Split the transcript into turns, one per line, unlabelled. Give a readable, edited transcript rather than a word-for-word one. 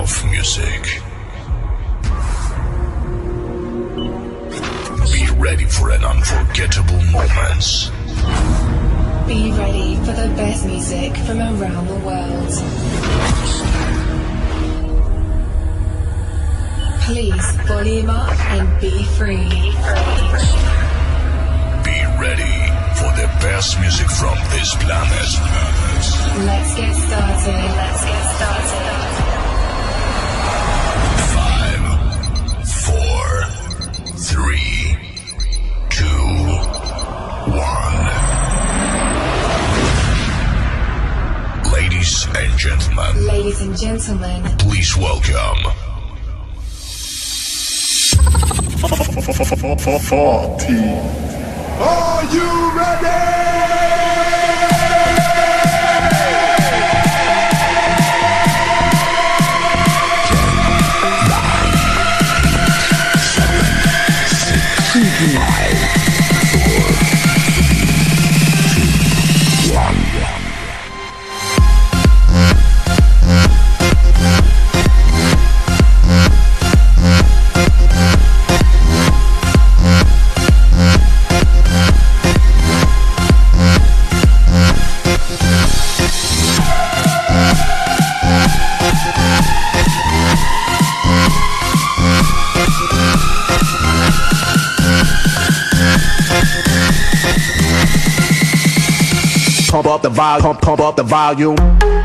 of music. Be ready for an unforgettable moments.
Be ready for the best music from around the world. Please volume up and be free.
Be ready for the best music from this planet.
Let's get started.
5, 4, 3, 2, 1. Ladies and gentlemen, please welcome
40. Are you ready?
Pump up the volume.